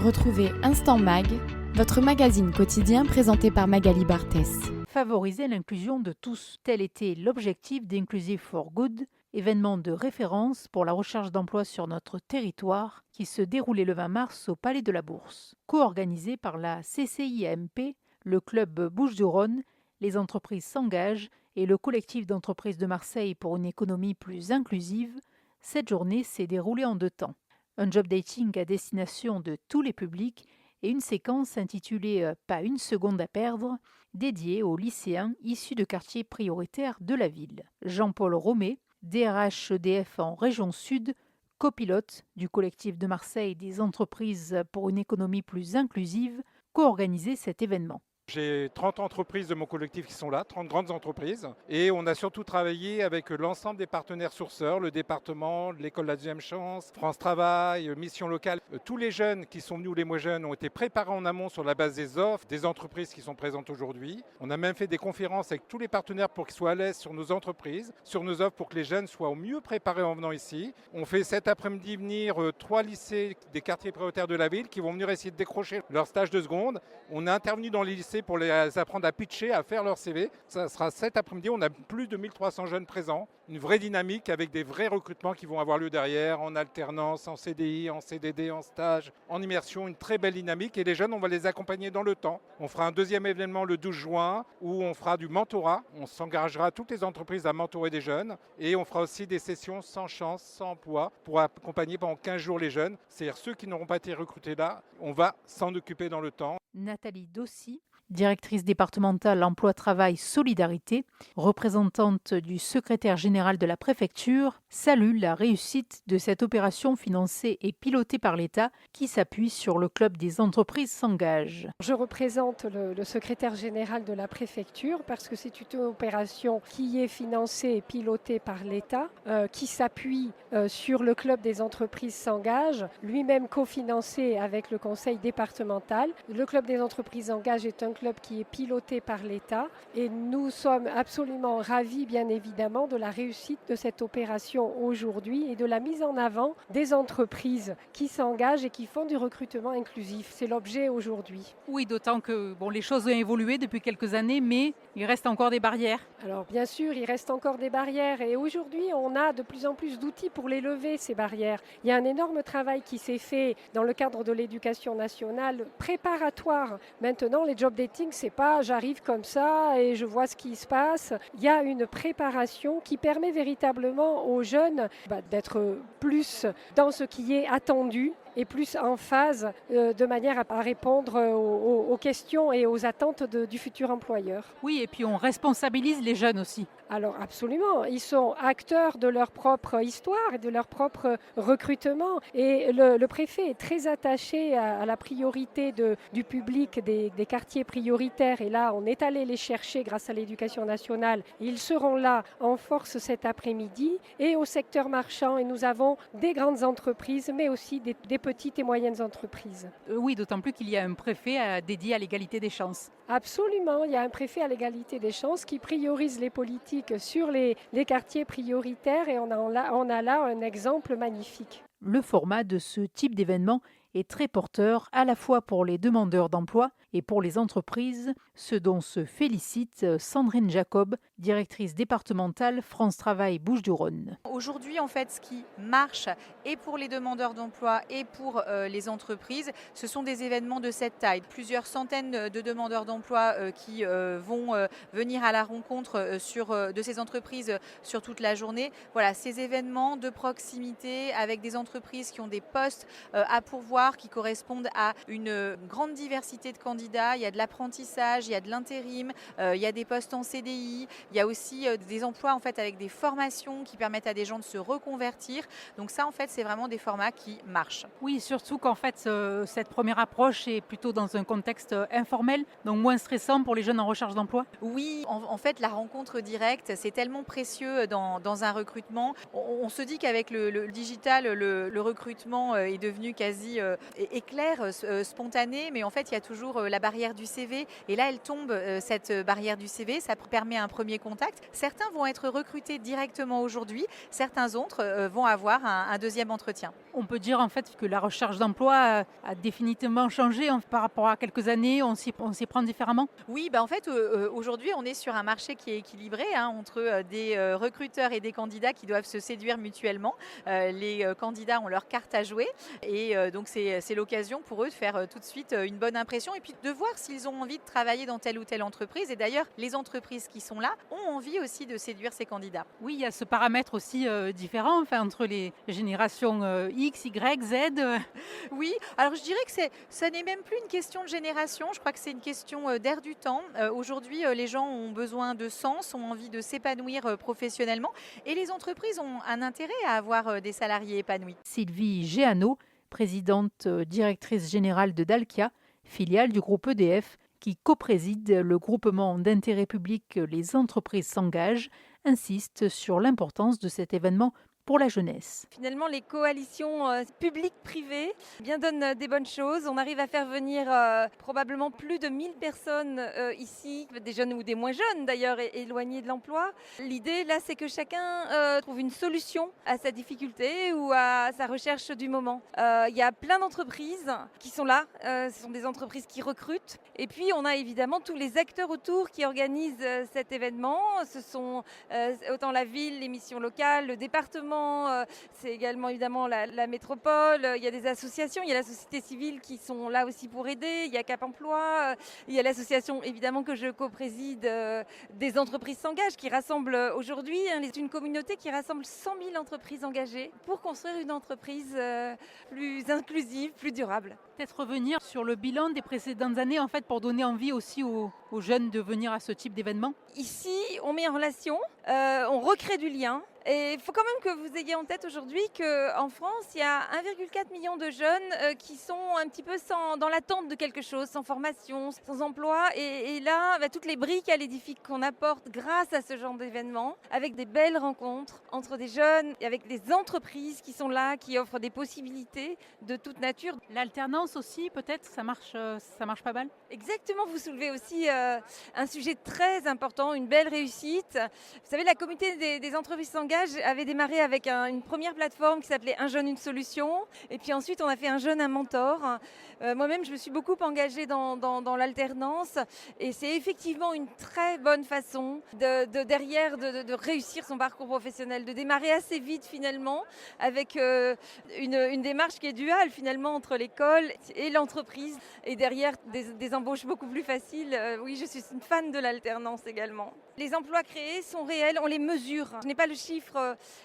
Retrouvez Instant Mag, votre magazine quotidien présenté par Magali Barthès. Favoriser l'inclusion de tous, tel était l'objectif d'Inclusive for Good, événement de référence pour la recherche d'emploi sur notre territoire qui se déroulait le 20 mars au Palais de la Bourse. Co-organisé par la CCIMP, le club Bouches-du-Rhône, les entreprises s'engagent et le collectif d'entreprises de Marseille pour une économie plus inclusive, cette journée s'est déroulée en 2 temps. Un job dating à destination de tous les publics et une séquence intitulée « Pas une seconde à perdre » dédiée aux lycéens issus de quartiers prioritaires de la ville. Jean-Paul Romet, DRH EDF en région Sud, copilote du collectif de Marseille des entreprises pour une économie plus inclusive, co-organisait cet événement. J'ai 30 entreprises de mon collectif qui sont là, 30 grandes entreprises. Et on a surtout travaillé avec l'ensemble des partenaires sourceurs, le département, l'école de la deuxième chance, France Travail, Mission Locale. Tous les jeunes qui sont venus, ou les moins jeunes, ont été préparés en amont sur la base des offres, des entreprises qui sont présentes aujourd'hui. On a même fait des conférences avec tous les partenaires pour qu'ils soient à l'aise sur nos entreprises, sur nos offres, pour que les jeunes soient au mieux préparés en venant ici. On fait cet après-midi venir 3 lycées des quartiers prioritaires de la ville qui vont venir essayer de décrocher leur stage de seconde. On est intervenu dans les lycées pour les apprendre à pitcher, à faire leur CV. Ça sera cet après-midi. On a plus de 1300 jeunes présents. Une vraie dynamique avec des vrais recrutements qui vont avoir lieu derrière, en alternance, en CDI, en CDD, en stage, en immersion. Une très belle dynamique. Et les jeunes, on va les accompagner dans le temps. On fera un deuxième événement le 12 juin où on fera du mentorat. On s'engagera toutes les entreprises à mentorer des jeunes. Et on fera aussi des sessions sans chance, sans emploi, pour accompagner pendant 15 jours les jeunes. C'est-à-dire ceux qui n'auront pas été recrutés là, on va s'en occuper dans le temps. Nathalie Dossi, directrice départementale emploi-travail solidarité, représentante du secrétaire général de la préfecture, salue la réussite de cette opération financée et pilotée par l'État qui s'appuie sur le club des entreprises s'engage. Je représente le secrétaire général de la préfecture parce que c'est une opération qui est financée et pilotée par l'État, qui s'appuie sur le club des entreprises s'engage, lui-même cofinancé avec le conseil départemental. Le club des entreprises s'engage est un club qui est piloté par l'État et nous sommes absolument ravis bien évidemment de la réussite de cette opération aujourd'hui et de la mise en avant des entreprises qui s'engagent et qui font du recrutement inclusif. C'est l'objet aujourd'hui. Oui, d'autant que les choses ont évolué depuis quelques années, mais il reste encore des barrières. Alors bien sûr, il reste encore des barrières et aujourd'hui on a de plus en plus d'outils pour les lever, ces barrières. Il y a un énorme travail qui s'est fait dans le cadre de l'éducation nationale préparatoire. Maintenant, les job dating, c'est pas j'arrive comme ça et je vois ce qui se passe. Il y a une préparation qui permet véritablement aux jeunes d'être plus dans ce qui est attendu et plus en phase de manière à répondre aux questions et aux attentes du futur employeur. Oui, et puis on responsabilise les jeunes aussi. Alors absolument, ils sont acteurs de leur propre histoire et de leur propre recrutement. Et le préfet est très attaché à la priorité du public des quartiers prioritaires. Et là, on est allé les chercher grâce à l'éducation nationale. Ils seront là en force cet après-midi et au secteur marchand. Et nous avons des grandes entreprises, mais aussi des petites et moyennes entreprises. Oui, d'autant plus qu'il y a un préfet dédié à l'égalité des chances. Absolument, il y a un préfet à l'égalité des chances qui priorise les politiques sur les quartiers prioritaires et on a là un exemple magnifique. Le format de ce type d'événement est très porteur à la fois pour les demandeurs d'emploi et pour les entreprises, ce dont se félicite Sandrine Jacob, directrice départementale France Travail Bouches-du-Rhône. Aujourd'hui, en fait, ce qui marche et pour les demandeurs d'emploi et pour les entreprises, ce sont des événements de cette taille. Plusieurs centaines de demandeurs d'emploi qui vont venir à la rencontre de ces entreprises sur toute la journée. Voilà, ces événements de proximité avec des entreprises qui ont des postes à pourvoir, qui correspondent à une grande diversité de candidats. Il y a de l'apprentissage, il y a de l'intérim, il y a des postes en CDI, il y a aussi des emplois en fait avec des formations qui permettent à des gens de se reconvertir. Donc ça en fait c'est vraiment des formats qui marchent. Oui, surtout qu'en fait cette première approche est plutôt dans un contexte informel, donc moins stressant pour les jeunes en recherche d'emploi. Oui, en fait la rencontre directe c'est tellement précieux dans un recrutement. On se dit qu'avec le digital le recrutement est devenu quasi éclair, spontané, mais en fait il y a toujours la barrière du CV et là elle tombe cette barrière du CV, ça permet un premier contact. Certains vont être recrutés directement aujourd'hui, certains autres vont avoir un deuxième entretien. On peut dire en fait que la recherche d'emploi a définitivement changé par rapport à quelques années, on s'y prend différemment. Oui, en fait, aujourd'hui, on est sur un marché qui est équilibré entre des recruteurs et des candidats qui doivent se séduire mutuellement. Les candidats ont leur carte à jouer et donc c'est l'occasion pour eux de faire tout de suite une bonne impression et puis de voir s'ils ont envie de travailler dans telle ou telle entreprise. Et d'ailleurs, les entreprises qui sont là ont envie aussi de séduire ces candidats. Oui, il y a ce paramètre aussi différent entre les générations X, Y, Z. Oui, alors je dirais que ça n'est même plus une question de génération, je crois que c'est une question d'air du temps. Aujourd'hui, les gens ont besoin de sens, ont envie de s'épanouir professionnellement et les entreprises ont un intérêt à avoir des salariés épanouis. Sylvie Géano, présidente directrice générale de Dalkia, filiale du groupe EDF, qui copréside le groupement d'intérêt public Les entreprises s'engagent, insiste sur l'importance de cet événement pour la jeunesse. Finalement, les coalitions publiques-privées donnent des bonnes choses. On arrive à faire venir probablement plus de 1000 personnes ici, des jeunes ou des moins jeunes d'ailleurs, éloignés de l'emploi. L'idée là, c'est que chacun trouve une solution à sa difficulté ou à sa recherche du moment. Il y a plein d'entreprises qui sont là. Ce sont des entreprises qui recrutent. Et puis, on a évidemment tous les acteurs autour qui organisent cet événement. Ce sont autant la ville, les missions locales, le département, c'est également évidemment la métropole, il y a des associations, il y a la société civile qui sont là aussi pour aider, il y a Cap Emploi, il y a l'association évidemment que je co-préside des entreprises s'engagent qui rassemble aujourd'hui, c'est une communauté qui rassemble 100 000 entreprises engagées pour construire une entreprise plus inclusive, plus durable. Peut-être revenir sur le bilan des précédentes années pour donner envie aussi aux jeunes de venir à ce type d'événement. Ici, on met en relation, on recrée du lien. Et il faut quand même que vous ayez en tête aujourd'hui qu'en France, il y a 1,4 million de jeunes qui sont un petit peu dans l'attente de quelque chose, sans formation, sans emploi. Et là, toutes les briques à l'édifice qu'on apporte grâce à ce genre d'événement, avec des belles rencontres entre des jeunes et avec des entreprises qui sont là, qui offrent des possibilités de toute nature. L'alternance aussi, peut-être, ça marche pas mal. Exactement, vous soulevez aussi un sujet très important, une belle réussite. Vous savez, la communauté des entreprises s'engagent avait démarré avec une première plateforme qui s'appelait Un jeune, une solution. Et puis ensuite, on a fait Un jeune, un mentor. Moi-même, je me suis beaucoup engagée dans l'alternance. Et c'est effectivement une très bonne façon de réussir son parcours professionnel, de démarrer assez vite finalement, avec une démarche qui est duale finalement entre l'école et l'entreprise. Et derrière, des embauches beaucoup plus faciles. Oui, je suis une fan de l'alternance également. Les emplois créés sont réels, on les mesure. Je n'ai pas le chiffre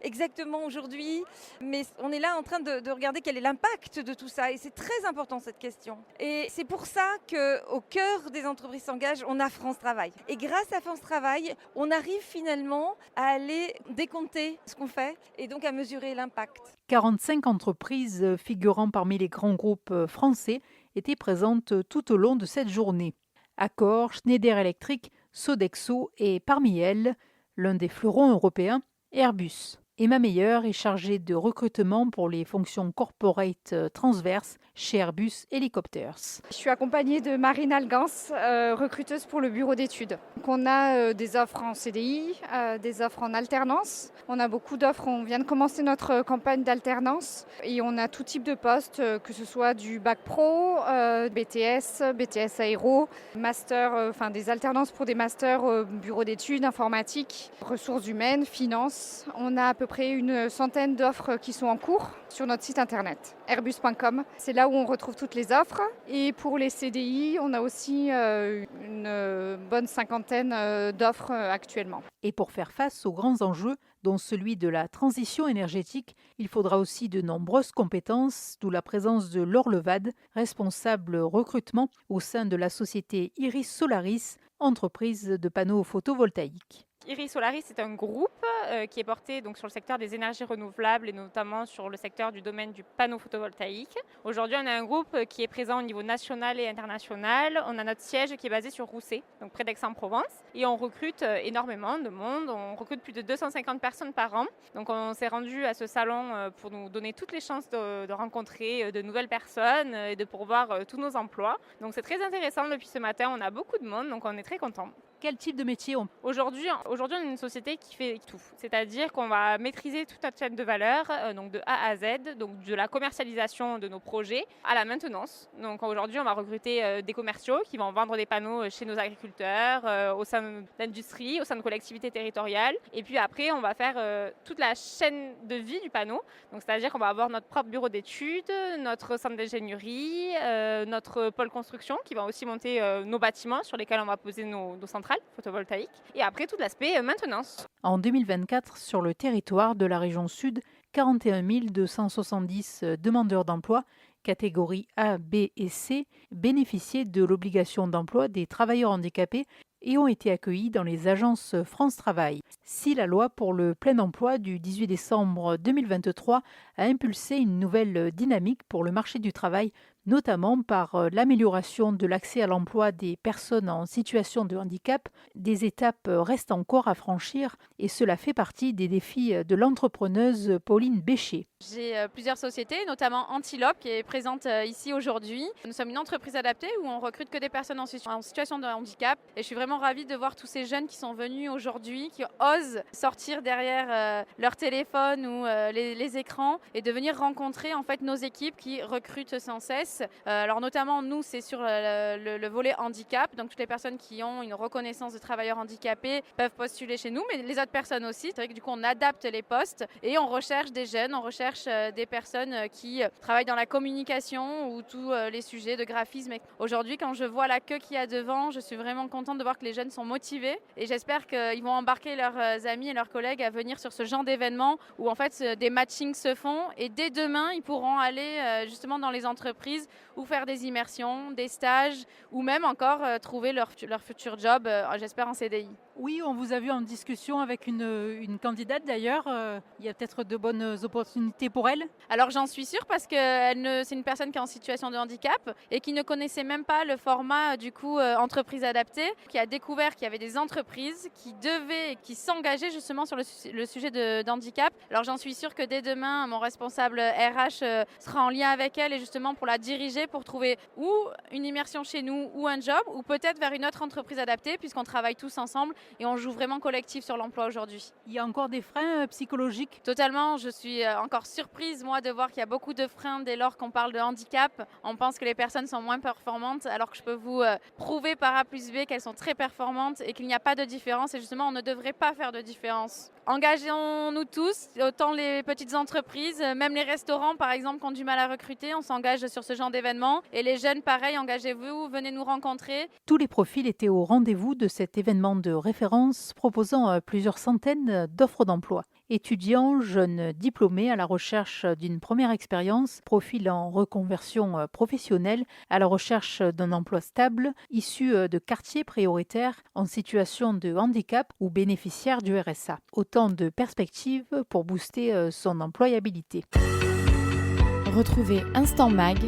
exactement aujourd'hui, mais on est là en train de regarder quel est l'impact de tout ça. Et c'est très important cette question. Et c'est pour ça qu'au cœur des entreprises s'engagent, on a France Travail. Et grâce à France Travail, on arrive finalement à aller décompter ce qu'on fait et donc à mesurer l'impact. 45 entreprises figurant parmi les grands groupes français étaient présentes tout au long de cette journée. Accor, Schneider Electric, Sodexo et parmi elles, l'un des fleurons européens, Airbus. Emma Meyer est chargée de recrutement pour les fonctions corporate transverses chez Airbus Helicopters. Je suis accompagnée de Marine Algans, recruteuse pour le bureau d'études. Donc on a des offres en CDI, des offres en alternance. On a beaucoup d'offres, on vient de commencer notre campagne d'alternance et on a tout type de postes, que ce soit du bac pro, BTS aéro, master, des alternances pour des masters bureau d'études, informatique, ressources humaines, finance. On a à peu près une centaine d'offres qui sont en cours sur notre site internet airbus.com. C'est là où on retrouve toutes les offres. Et pour les CDI, on a aussi une bonne cinquantaine d'offres actuellement. Et pour faire face aux grands enjeux, dont celui de la transition énergétique, il faudra aussi de nombreuses compétences, d'où la présence de Laure Levade, responsable recrutement au sein de la société Iris Solaris, entreprise de panneaux photovoltaïques. Iris Solaris, c'est un groupe qui est porté donc, sur le secteur des énergies renouvelables et notamment sur le secteur du domaine du panneau photovoltaïque. Aujourd'hui, on a un groupe qui est présent au niveau national et international. On a notre siège qui est basé sur Rousset, donc près d'Aix-en-Provence. Et on recrute énormément de monde. On recrute plus de 250 personnes par an. Donc on s'est rendu à ce salon pour nous donner toutes les chances de rencontrer de nouvelles personnes et de pourvoir tous nos emplois. Donc c'est très intéressant depuis ce matin. On a beaucoup de monde, donc on est très contents. Quel type de métier Aujourd'hui, on est une société qui fait tout. C'est-à-dire qu'on va maîtriser toute notre chaîne de valeur, donc de A à Z, donc de la commercialisation de nos projets à la maintenance. Donc aujourd'hui, on va recruter des commerciaux qui vont vendre des panneaux chez nos agriculteurs, au sein de l'industrie, au sein de collectivités territoriales. Et puis après, on va faire toute la chaîne de vie du panneau. Donc c'est-à-dire qu'on va avoir notre propre bureau d'études, notre centre d'ingénierie, notre pôle construction qui va aussi monter nos bâtiments sur lesquels on va poser nos centrales photovoltaïques. Et après, tout l'aspect maintenance. En 2024, sur le territoire de la région Sud, 41 270 demandeurs d'emploi, catégories A, B et C, bénéficiaient de l'obligation d'emploi des travailleurs handicapés et ont été accueillis dans les agences France Travail. Si la loi pour le plein emploi du 18 décembre 2023 a impulsé une nouvelle dynamique pour le marché du travail, notamment par l'amélioration de l'accès à l'emploi des personnes en situation de handicap, des étapes restent encore à franchir et cela fait partie des défis de l'entrepreneuse Pauline Bécher. J'ai plusieurs sociétés, notamment Antilope qui est présente ici aujourd'hui. Nous sommes une entreprise adaptée où on recrute que des personnes en situation de handicap et je suis vraiment ravie de voir tous ces jeunes qui sont venus aujourd'hui, qui osent sortir derrière leur téléphone ou les écrans et de venir rencontrer en fait nos équipes qui recrutent sans cesse. Alors notamment nous c'est sur le volet handicap, donc toutes les personnes qui ont une reconnaissance de travailleurs handicapés peuvent postuler chez nous, mais les autres personnes aussi. C'est vrai que du coup on adapte les postes et on recherche des jeunes, on recherche des personnes qui travaillent dans la communication ou tous les sujets de graphisme. Aujourd'hui quand je vois la queue qu'il y a devant, je suis vraiment contente de voir que les jeunes sont motivés et j'espère qu'ils vont embarquer leurs amis et leurs collègues à venir sur ce genre d'événement où en fait des matchings se font et dès demain ils pourront aller justement dans les entreprises ou faire des immersions, des stages ou même encore trouver leur futur job, j'espère en CDI. Oui, on vous a vu en discussion avec une candidate d'ailleurs. Il y a peut-être de bonnes opportunités pour elle. Alors j'en suis sûre parce que c'est une personne qui est en situation de handicap et qui ne connaissait même pas le format du coup entreprise adaptée, qui a découvert qu'il y avait des entreprises qui s'engageaient justement sur le sujet d'handicap. Alors j'en suis sûre que dès demain, mon responsable RH sera en lien avec elle et justement pour la diriger, pour trouver ou une immersion chez nous ou un job ou peut-être vers une autre entreprise adaptée puisqu'on travaille tous ensemble et on joue vraiment collectif sur l'emploi aujourd'hui. Il y a encore des freins psychologiques? Totalement, je suis encore surprise moi de voir qu'il y a beaucoup de freins dès lors qu'on parle de handicap. On pense que les personnes sont moins performantes alors que je peux vous prouver par A plus B qu'elles sont très performantes et qu'il n'y a pas de différence et justement on ne devrait pas faire de différence. Engageons-nous tous, autant les petites entreprises, même les restaurants par exemple qui ont du mal à recruter, on s'engage sur ce genre d'événement et les jeunes pareil, engagez-vous, venez nous rencontrer. Tous les profils étaient au rendez-vous de cet événement de référence proposant plusieurs centaines d'offres d'emploi. Étudiants, jeunes diplômés à la recherche d'une première expérience, profils en reconversion professionnelle, à la recherche d'un emploi stable, issus de quartiers prioritaires, en situation de handicap ou bénéficiaires du RSA. Autant de perspectives pour booster son employabilité. Retrouvez Instant Mag,